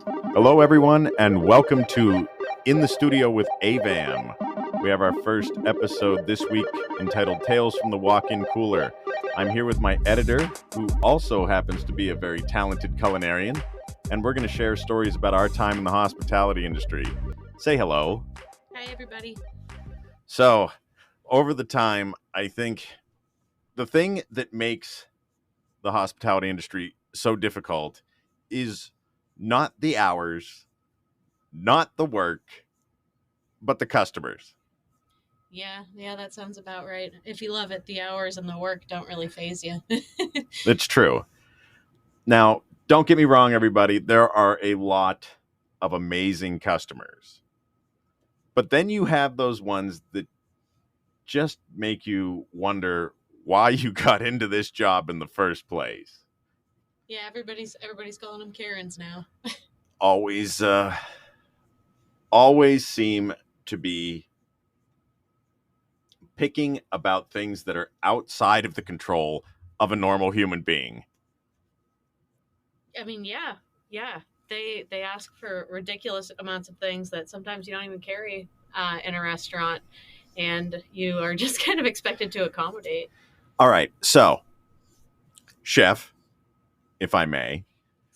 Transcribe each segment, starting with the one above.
Hello, everyone, and welcome to In the Studio with AVAM. We have our first episode this week entitled Tales from the Walk-In Cooler. I'm here with my editor, who also happens to be a very talented culinarian, and we're going to share stories about our time in the hospitality industry. Say hello. Hi, everybody. So, over the time, I think the thing that makes the hospitality industry so difficult is not the hours, not the work, but the customers. Yeah, that sounds about right. If you love it, the hours and the work don't really faze you. It's true. Now, don't get me wrong, everybody. There are a lot of amazing customers. But then you have those ones that just make you wonder why you got into this job in the first place. Yeah, everybody's calling them Karens now. Always seem to be picking about things that are outside of the control of a normal human being. I mean, yeah. They ask for ridiculous amounts of things that sometimes you don't even carry in a restaurant, and you are just kind of expected to accommodate. All right, so, chef, if I may,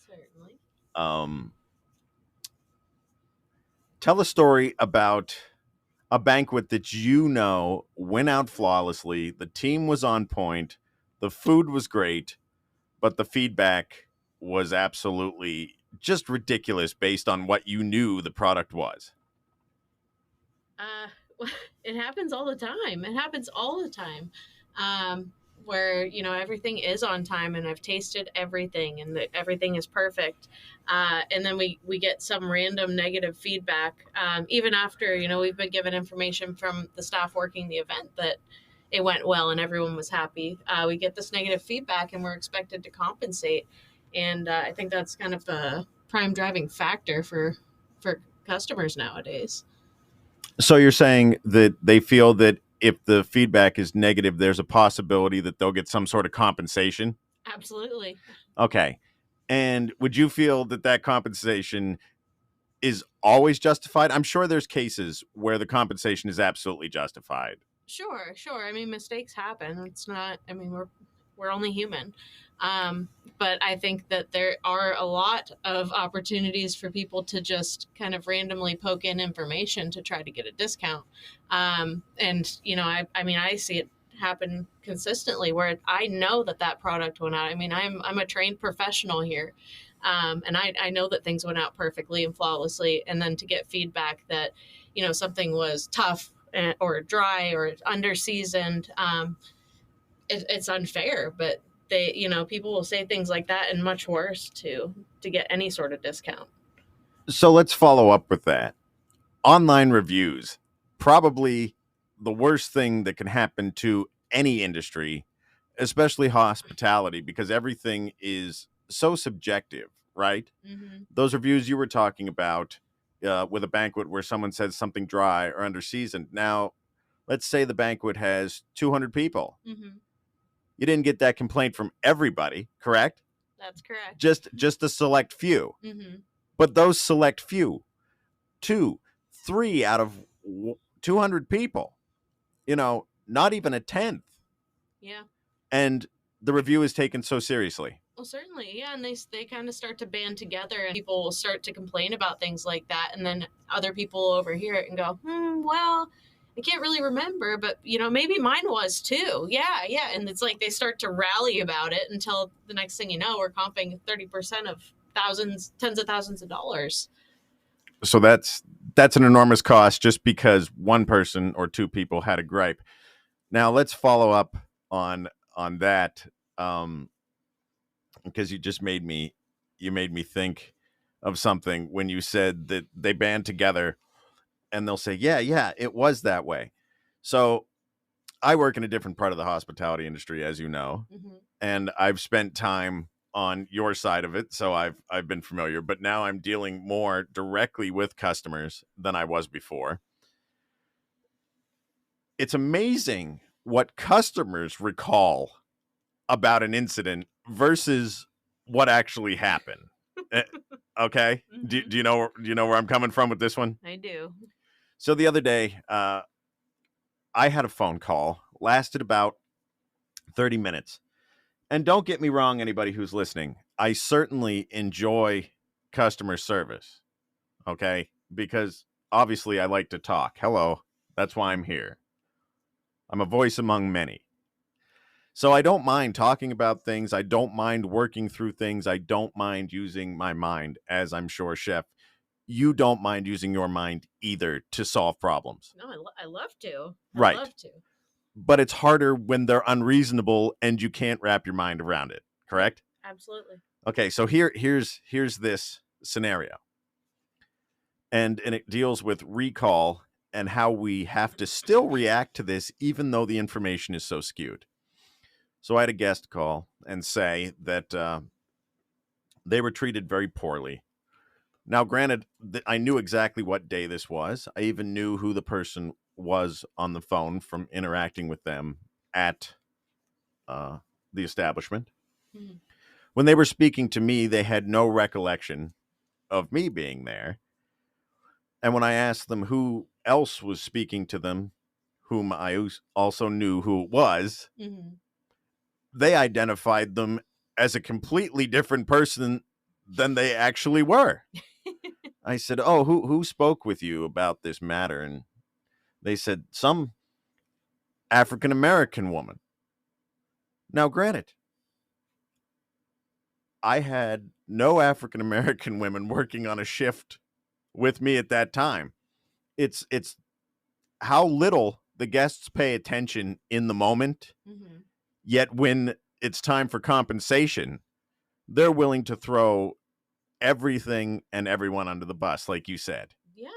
Certainly. tell a story about a banquet that you know went out flawlessly, the team was on point, the food was great, but the feedback was absolutely just ridiculous based on what you knew the product was. It happens all the time. Where everything is on time, and I've tasted everything, and everything is perfect, and then we get some random negative feedback, even after we've been given information from the staff working the event that it went well and everyone was happy. We get this negative feedback, and we're expected to compensate, and I think that's kind of the prime driving factor for customers nowadays. So you're saying that they feel that if the feedback is negative, there's a possibility that they'll get some sort of compensation? Absolutely. Okay. And would you feel that that compensation is always justified? I'm sure there's cases where the compensation is absolutely justified. Sure. I mean, mistakes happen. It's not. I mean, we're only human. But I think that there are a lot of opportunities for people to just kind of randomly poke in information to try to get a discount. And I mean, I see it happen consistently where I know that product went out. I mean, I'm a trained professional here. And I know that things went out perfectly and flawlessly. And then to get feedback that, something was tough or dry or under seasoned, it's unfair. But people will say things like that and much worse to get any sort of discount. So let's follow up with that. Online reviews, probably the worst thing that can happen to any industry, especially hospitality, because everything is so subjective, right? Mm-hmm. Those reviews you were talking about with a banquet where someone says something dry or under seasoned. Now, let's say the banquet has 200 people. Mm-hmm. You didn't get that complaint from everybody, correct? That's correct. Just a select few. Mm-hmm. But those select few, 2, 3 out of 200 people, not even a tenth. Yeah. And the review is taken so seriously. Well, certainly, yeah, and they kind of start to band together, and people will start to complain about things like that, and then other people will overhear it and go, well, I can't really remember, but maybe mine was too. Yeah, and it's like they start to rally about it until the next thing you know, we're comping 30% of tens of thousands of dollars. So that's an enormous cost just because one person or two people had a gripe. Now let's follow up on that, because you just made me think of something when you said that they band together and they'll say, yeah, it was that way. So I work in a different part of the hospitality industry, as you know, Mm-hmm. and I've spent time on your side of it, so I've been familiar, but now I'm dealing more directly with customers than I was before. It's amazing what customers recall about an incident versus what actually happened. Okay? Do you know where I'm coming from with this one? I do. So the other day, I had a phone call, lasted about 30 minutes. And don't get me wrong, anybody who's listening, I certainly enjoy customer service, okay? Because obviously I like to talk. Hello, that's why I'm here. I'm a voice among many. So I don't mind talking about things. I don't mind working through things. I don't mind using my mind, as I'm sure, Chef, you don't mind using your mind either to solve problems. No, I love to. Right. Love to. But it's harder when they're unreasonable and you can't wrap your mind around it, correct? Absolutely. Okay, so here's this scenario. And it deals with recall and how we have to still react to this even though the information is so skewed. So I had a guest call and say that they were treated very poorly. Now, granted, I knew exactly what day this was. I even knew who the person was on the phone from interacting with them at the establishment. Mm-hmm. When they were speaking to me, they had no recollection of me being there. And when I asked them who else was speaking to them, whom I also knew who it was, Mm-hmm. they identified them as a completely different person than they actually were. I said, "Oh, who spoke with you about this matter?" And they said, "Some African American woman." Now, granted, I had no African American women working on a shift with me at that time. It's how little the guests pay attention in the moment, Mm-hmm. yet when it's time for compensation, they're willing to throw everything and everyone under the bus, like you said. Yeah.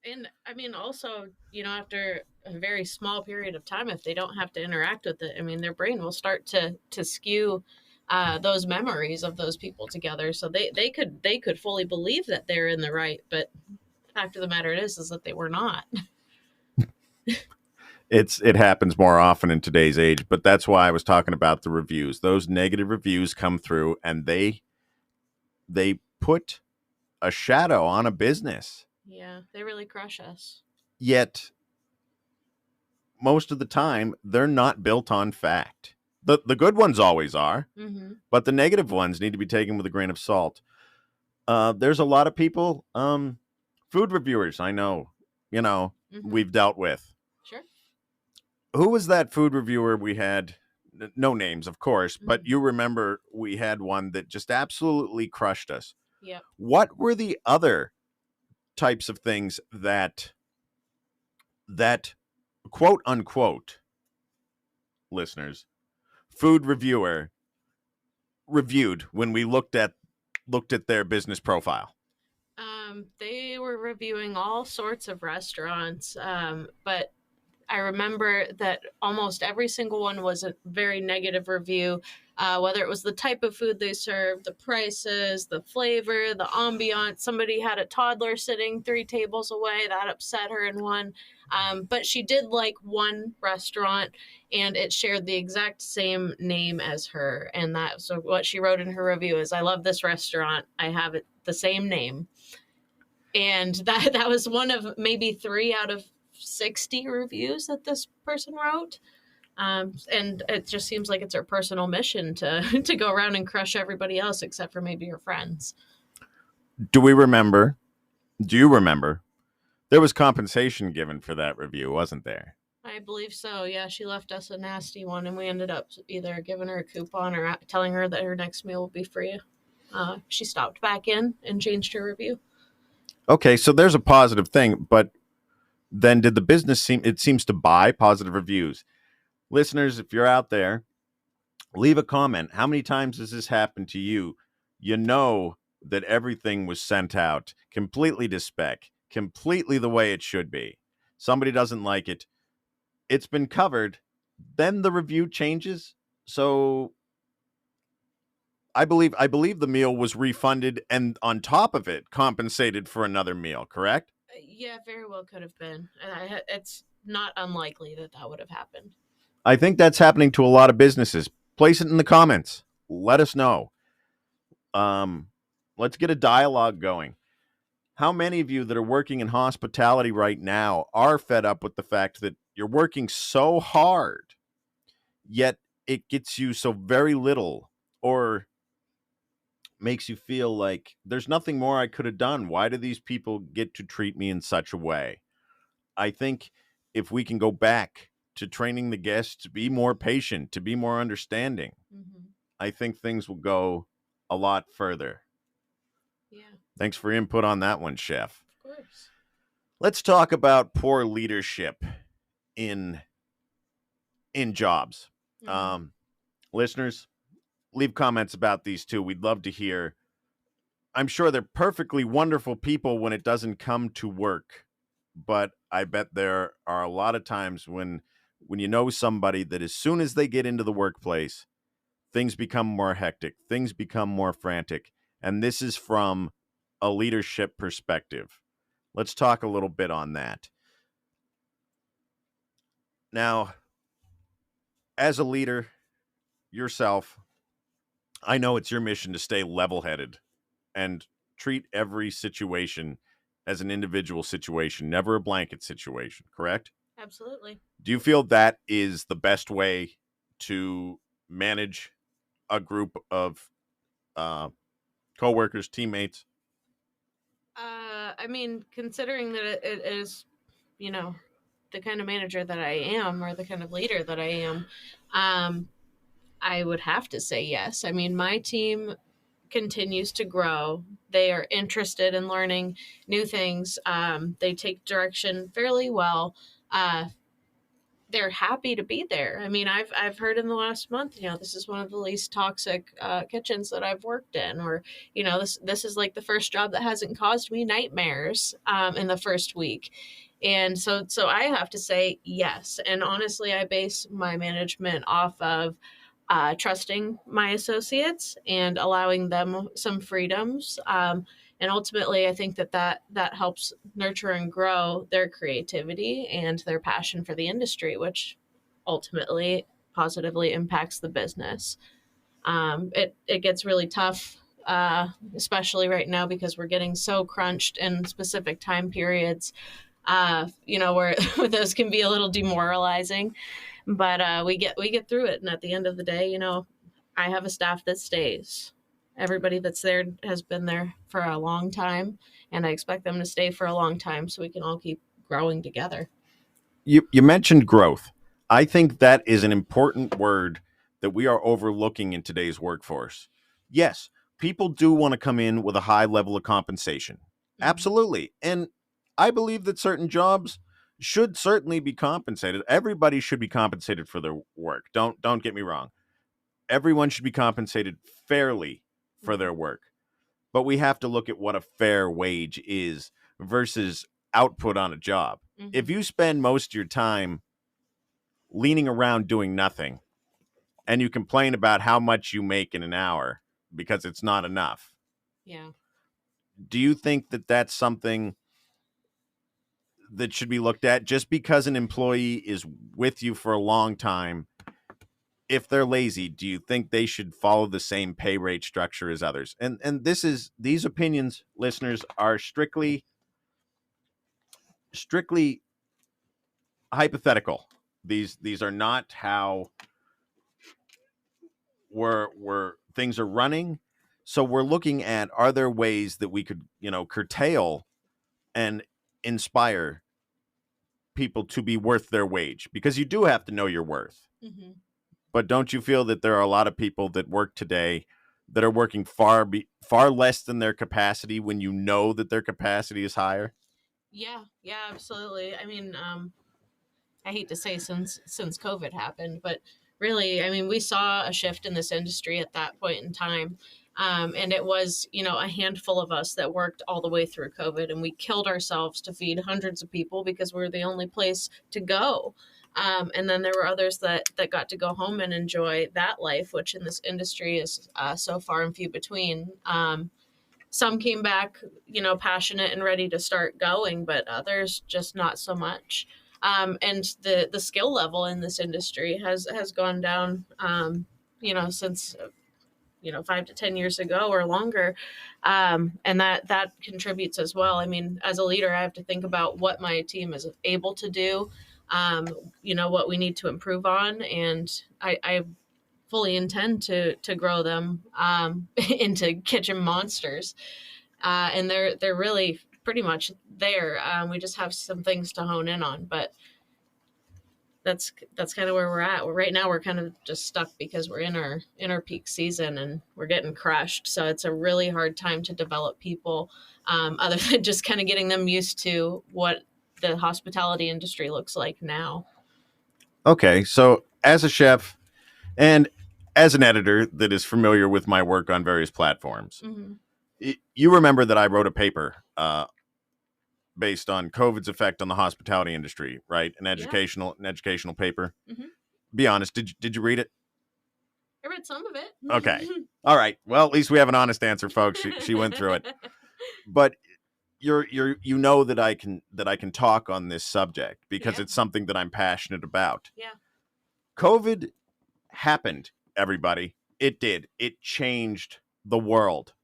And I mean, also, after a very small period of time, if they don't have to interact with it, I mean, their brain will start to skew those memories of those people together. So they could fully believe that they're in the right, but the fact of the matter is that they were not. It happens more often in today's age, but that's why I was talking about the reviews. Those negative reviews come through and they put a shadow on a business. Yeah, they really crush us. Yet most of the time they're not built on fact. The good ones always are, Mm-hmm. but the negative ones need to be taken with a grain of salt. There's a lot of people, food reviewers, I know, Mm-hmm. we've dealt with. Sure. Who was that food reviewer we had? No names, of course, but Mm-hmm. you remember we had one that just absolutely crushed us. Yeah. What were the other types of things that quote unquote listeners, food reviewer reviewed when we looked at their business profile? They were reviewing all sorts of restaurants, but I remember that almost every single one was a very negative review, whether it was the type of food they served, the prices, the flavor, the ambiance. Somebody had a toddler sitting 3 tables away. That upset her in one. But she did like one restaurant, and it shared the exact same name as her. And so what she wrote in her review is, "I love this restaurant. I have it the same name." And that was one of maybe 3 out of 60 reviews that this person wrote. And it just seems like it's her personal mission to go around and crush everybody else except for maybe your friends. Do you remember? There was compensation given for that review, wasn't there? I believe so. Yeah, she left us a nasty one, and we ended up either giving her a coupon or telling her that her next meal will be free. She stopped back in and changed her review. Okay, so there's a positive thing, but then did the business seems to buy positive reviews? Listeners, if you're out there, leave a comment. How many times has this happened to you? You know that everything was sent out completely to spec, completely the way it should be. Somebody doesn't like it. It's been covered. Then the review changes. So I believe the meal was refunded and on top of it compensated for another meal, correct? Yeah, very well could have been. It's not unlikely that would have happened. I think that's happening to a lot of businesses. Place it in the comments. Let us know. Let's get a dialogue going. How many of you that are working in hospitality right now are fed up with the fact that you're working so hard, yet it gets you so very little, or makes you feel like there's nothing more I could have done? Why do these people get to treat me in such a way? I think if we can go back to training the guests to be more patient, to be more understanding, Mm-hmm. I think things will go a lot further. Yeah, Thanks for input on that one, Chef. of course. Let's talk about poor leadership in jobs. Mm-hmm. Listeners, leave comments about these too. We'd love to hear. I'm sure they're perfectly wonderful people when it doesn't come to work, but I bet there are a lot of times when you know somebody that as soon as they get into the workplace, things become more hectic, things become more frantic, and this is from a leadership perspective. Let's talk a little bit on that. Now, as a leader yourself, I know it's your mission to stay level-headed and treat every situation as an individual situation, never a blanket situation, correct? Absolutely. Do you feel that is the best way to manage a group of coworkers, teammates? I mean, considering that it is, you know, the kind of manager that I am, or the kind of leader that I am, um, I would have to say yes. I mean, my team continues to grow. They are interested in learning new things. They take direction fairly well. Uh, they're happy to be there. I mean, I've heard in the last month, this is one of the least toxic kitchens that I've worked in, or this is like the first job that hasn't caused me nightmares in the first week. And so I have to say yes. And honestly, I base my management off of trusting my associates and allowing them some freedoms. And ultimately, I think that helps nurture and grow their creativity and their passion for the industry, which ultimately positively impacts the business. It gets really tough, especially right now because we're getting so crunched in specific time periods. Where those can be a little demoralizing, but we get through it. And at the end of the day, I have a staff that stays. Everybody that's there has been there for a long time, and I expect them to stay for a long time so we can all keep growing together. You mentioned growth. I think that is an important word that we are overlooking in today's workforce. Yes, people do want to come in with a high level of compensation. Mm-hmm. Absolutely. And I believe that certain jobs should certainly be compensated. Everybody should be compensated for their work. Don't get me wrong. Everyone should be compensated fairly for their Mm-hmm. work. But we have to look at what a fair wage is versus output on a job. Mm-hmm. If you spend most of your time leaning around doing nothing and you complain about how much you make in an hour because it's not enough, Yeah. do you think that that's something that should be looked at? Just because an employee is with you for a long time, if they're lazy, do you think they should follow the same pay rate structure as others? And these opinions, listeners, are strictly hypothetical. These are not how we're things are running. So we're looking at, are there ways that we could, curtail and inspire people to be worth their wage? Because you do have to know your worth. Mm-hmm. But don't you feel that there are a lot of people that work today that are working far less than their capacity when you know that their capacity is higher? Yeah. Yeah. Absolutely. I mean, I hate to say since COVID happened, but really, I mean, we saw a shift in this industry at that point in time. And it was, a handful of us that worked all the way through COVID, and we killed ourselves to feed hundreds of people because we were the only place to go. And then there were others that got to go home and enjoy that life, which in this industry is so far and few between. Some came back, passionate and ready to start going, but others just not so much. And the skill level in this industry has gone down, since 5 to 10 years ago or longer. And that contributes as well. I mean, as a leader, I have to think about what my team is able to do, what we need to improve on. And I fully intend to grow them into kitchen monsters. And they're really pretty much there. We just have some things to hone in on, but that's kind of where we're at. Right now we're kind of just stuck because we're in our peak season and we're getting crushed. So it's a really hard time to develop people, other than just kind of getting them used to what the hospitality industry looks like now. Okay, so as a chef and as an editor that is familiar with my work on various platforms, you remember that I wrote a paper based on COVID's effect on the hospitality industry, right? An educational paper. Be honest, did you read it? I read some of it. Okay. All right. Well, at least we have an honest answer, folks. She went through it. But you know that I can talk on this subject because it's something that I'm passionate about. Yeah. COVID happened, everybody. It did. It changed the world.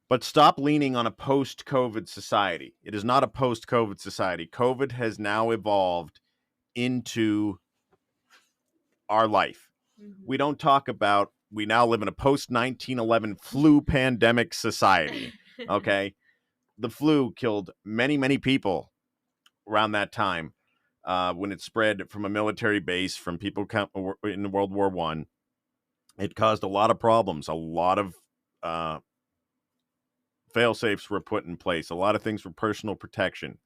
But stop leaning on a post-COVID society. It is not a post-COVID society. COVID has now evolved into our life. We don't talk about, we now live in a post-1911 flu pandemic society, okay? The flu killed many, many people around that time when it spread from a military base, from people in World War I. It caused a lot of problems. A lot of fail-safes were put in place. A lot of things for personal protection.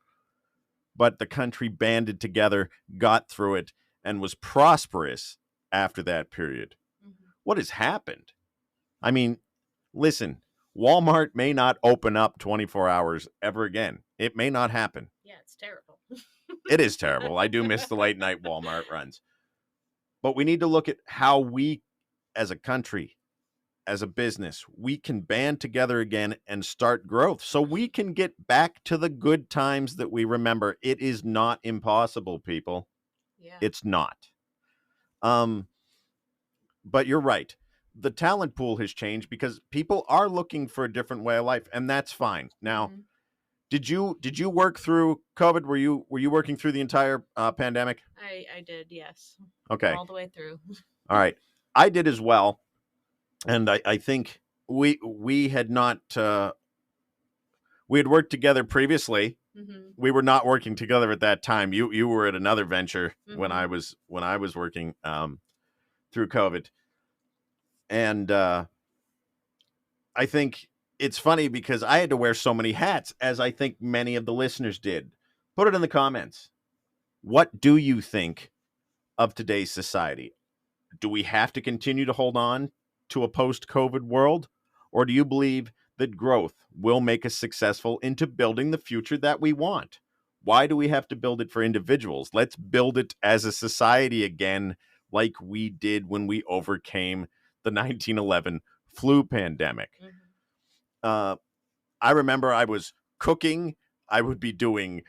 But the country banded together, got through it, and was prosperous after that period. What has happened? I mean, listen, Walmart may not open up 24 hours ever again. It may not happen. Yeah, it's terrible. It is terrible. I do miss the late night Walmart runs. But we need to look at how we, as a country, as a business, we can band together again and start growth so we can get back to the good times that we remember. It is not impossible, people. Yeah. It's not. But you're right. The talent pool has changed because people are looking for a different way of life, and that's fine. Now, did you work through COVID? Were you working through the entire pandemic? I did, yes. Okay. All the way through. All right. I did as well. And I think we had not we had worked together previously. We were not working together at that time. You were at another venture when I was working through COVID. And I think it's funny because I had to wear so many hats, as I think many of the listeners did. Put it in the comments. What do you think of today's society? Do we have to continue to hold on to a post-COVID world? Or do you believe that growth will make us successful into building the future that we want? Why do we have to build it for individuals? Let's build it as a society again, like we did when we overcame the 1911 flu pandemic. I remember I was cooking. I would be doing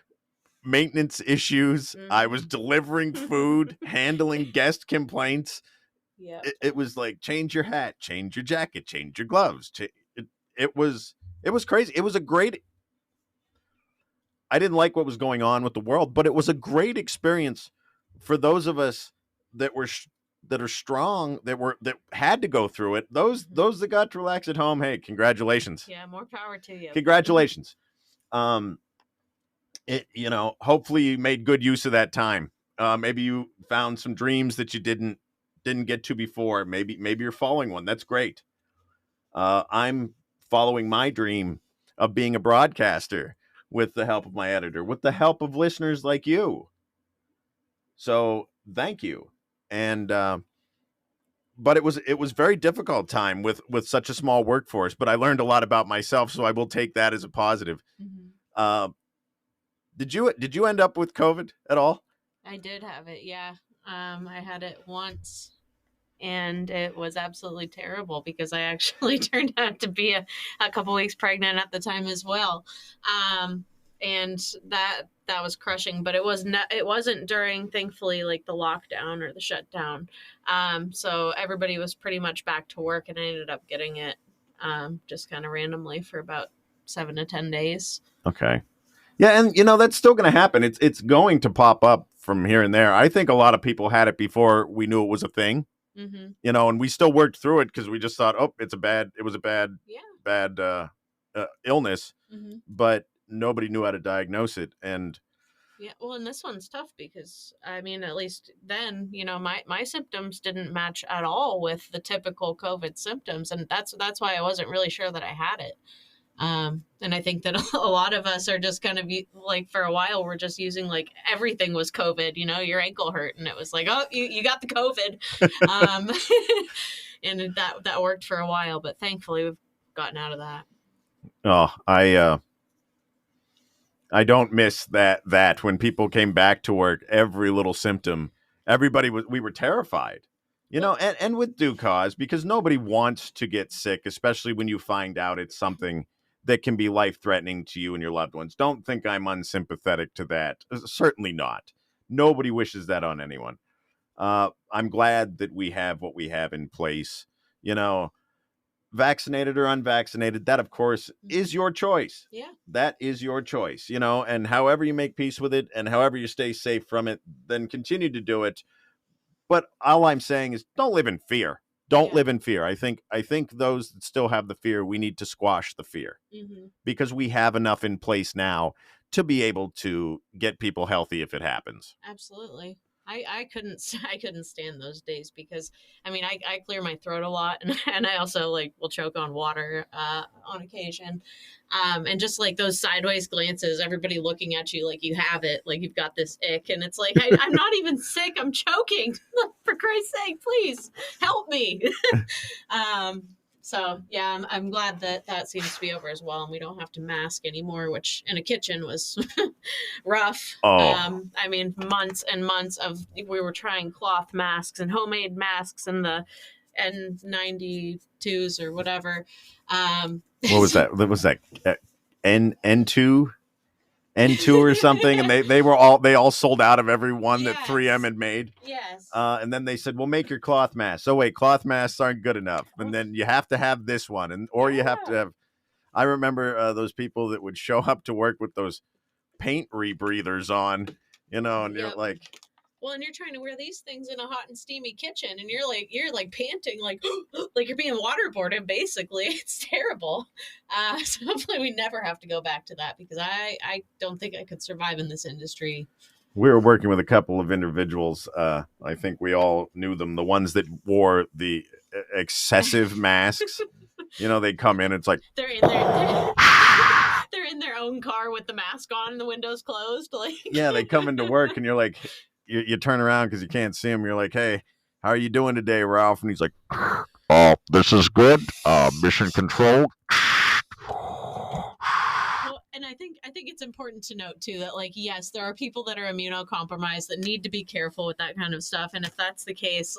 maintenance issues. I was delivering food, handling guest complaints. Yeah. It was like, change your hat, change your jacket, change your gloves. It was crazy. It was a great, I didn't like what was going on with the world, but it was a great experience for those of us that are strong, that had to go through it. Those that got to relax at home, hey, congratulations. Yeah, more power to you. Congratulations. Hopefully you made good use of that time. Maybe you found some dreams that you didn't get to before. Maybe you're following one. That's great. I'm following my dream of being a broadcaster with the help of my editor, with the help of listeners like you. So thank you. And but it was very difficult time with such a small workforce, but I learned a lot about myself, so I will take that as a positive. Did you end up with COVID at all? I did have it, yeah. I had it once, and it was absolutely terrible because I actually turned out to be a couple weeks pregnant at the time as well. and that was crushing. But it wasn't during, thankfully, like the lockdown or the shutdown. So everybody was pretty much back to work, and I ended up getting it just kind of randomly for about 7 to 10 days. Okay. Yeah, and that's still going to happen. It's going to pop up from here and there. I think a lot of people had it before we knew it was a thing. Mm-hmm. And we still worked through it because we just thought, oh, it was a bad illness, mm-hmm. but nobody knew how to diagnose it. And yeah, well, and this one's tough because, I mean, at least then, my symptoms didn't match at all with the typical COVID symptoms, and that's why I wasn't really sure that I had it. And I think that a lot of us are just kind of like, for a while, we're just using like everything was COVID, your ankle hurt, and it was like, oh, you got the COVID. And that worked for a while, but thankfully we've gotten out of that. Oh, I don't miss that when people came back to work, every little symptom, we were terrified, and with due cause, because nobody wants to get sick, especially when you find out it's something that can be life-threatening to you and your loved ones. Don't think I'm unsympathetic to that. Certainly not. Nobody wishes that on anyone. I'm glad that we have what we have in place. Vaccinated or unvaccinated, that, of course, is your choice. Yeah. That is your choice, and however you make peace with it and however you stay safe from it, then continue to do it. But all I'm saying is don't live in fear. Don't live in fear. I think those that still have the fear, we need to squash the fear, because we have enough in place now to be able to get people healthy if it happens. Absolutely. I couldn't stand those days because, I mean, I clear my throat a lot, and I also will choke on water on occasion. And just like those sideways glances, everybody looking at you like you have it, like you've got this ick, and it's like, I'm not even sick, I'm choking. For Christ's sake, please help me. So yeah, I'm glad that seems to be over as well, and we don't have to mask anymore, which in a kitchen was rough. Oh. I mean, months and months we were trying cloth masks and homemade masks and the N92s or whatever. What was that? What was that? N2 or something, and they all sold out of every one that 3M had made. Yes. And then they said, "Well, make your cloth mask." So wait, cloth masks aren't good enough, and then you have to have this one, or you have to have. I remember those people that would show up to work with those paint rebreathers on, and you're like. Well, and you're trying to wear these things in a hot and steamy kitchen, and you're like panting, like you're being waterboarded. Basically, it's terrible. So hopefully, we never have to go back to that, because I don't think I could survive in this industry. We were working with a couple of individuals. I think we all knew them. The ones that wore the excessive masks. They'd come in. It's like they're in their own car with the mask on and the windows closed. Like yeah, they come into work, and you're like. You turn around because you can't see him. You're like, "Hey, how are you doing today, Ralph?" And he's like, "This is good. Mission control." Well, and I think it's important to note too that, yes, there are people that are immunocompromised that need to be careful with that kind of stuff. And if that's the case,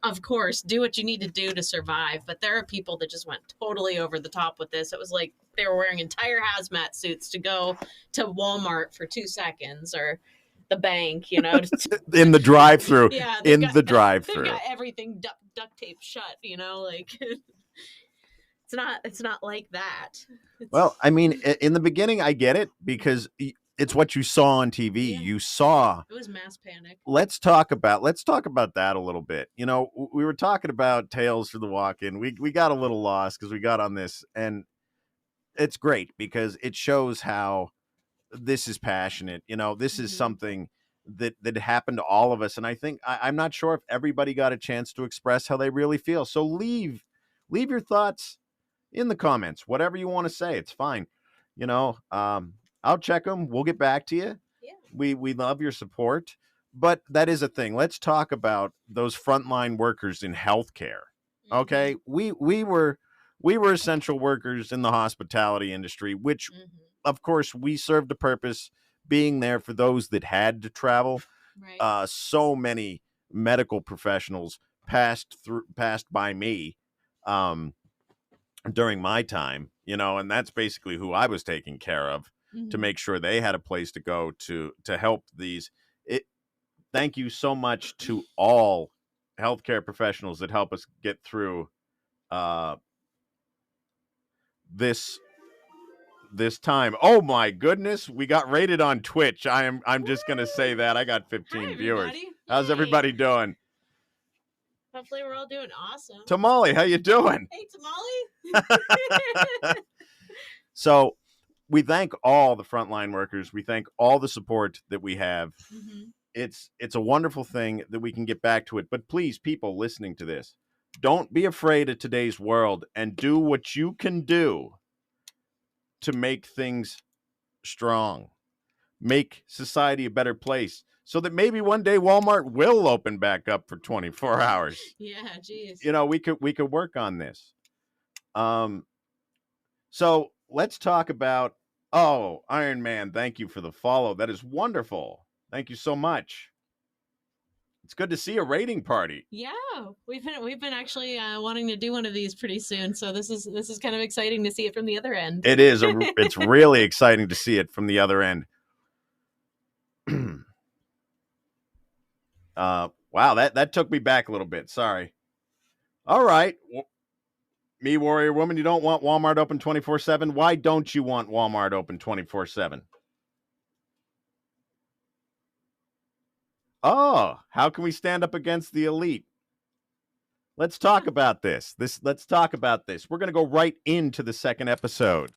of course, do what you need to do to survive. But there are people that just went totally over the top with this. It was like they were wearing entire hazmat suits to go to Walmart for 2 seconds, or the bank, in the drive-through. Yeah, the drive-through. They've got everything duct tape shut. It's not like that. Well, I mean, in the beginning, I get it, because it's what you saw on TV. Yeah. You saw it was mass panic. Let's talk about that a little bit. We were talking about Tales for the Walk-In. We got a little lost because we got on this, and it's great because it shows how this is passionate. This is something that happened to all of us. And I think I'm not sure if everybody got a chance to express how they really feel. So leave your thoughts in the comments, whatever you want to say. It's fine. I'll check them. We'll get back to you. Yeah. We love your support, but that is a thing. Let's talk about those frontline workers in healthcare. Okay. We were essential workers in the hospitality industry, which of course, we served a purpose, being there for those that had to travel. Right. So many medical professionals passed by me during my time, and that's basically who I was taking care of. to make sure they had a place to go to help these. Thank you so much to all healthcare professionals that help us get through this time. Oh my goodness, we got rated on Twitch. I'm just gonna say that I got 15 viewers. How's everybody doing? Hopefully we're all doing awesome. Tamale, how you doing? Hey, Tamale. So we thank all the frontline workers. We thank all the support that we have. It's a wonderful thing that we can get back to it. But please, people listening to this, don't be afraid of today's world and do what you can do to make things strong, make society a better place, so that maybe one day Walmart will open back up for 24 hours. Yeah, geez. You know, we could work on this. So let's talk about, Iron Man, thank you for the follow. That is wonderful. Thank you so much. It's good to see a rating party. Yeah, we've been actually wanting to do one of these pretty soon, so this is kind of exciting to see it from the other end. It is. It's really exciting to see it from the other end. Wow, that took me back a little bit. Sorry. All right. Me, Warrior Woman, you don't want Walmart open 24/7. Why don't you want Walmart open 24/7? Oh, how can we stand up against the elite? Let's talk about this. Let's talk about this. We're going to go right into the second episode.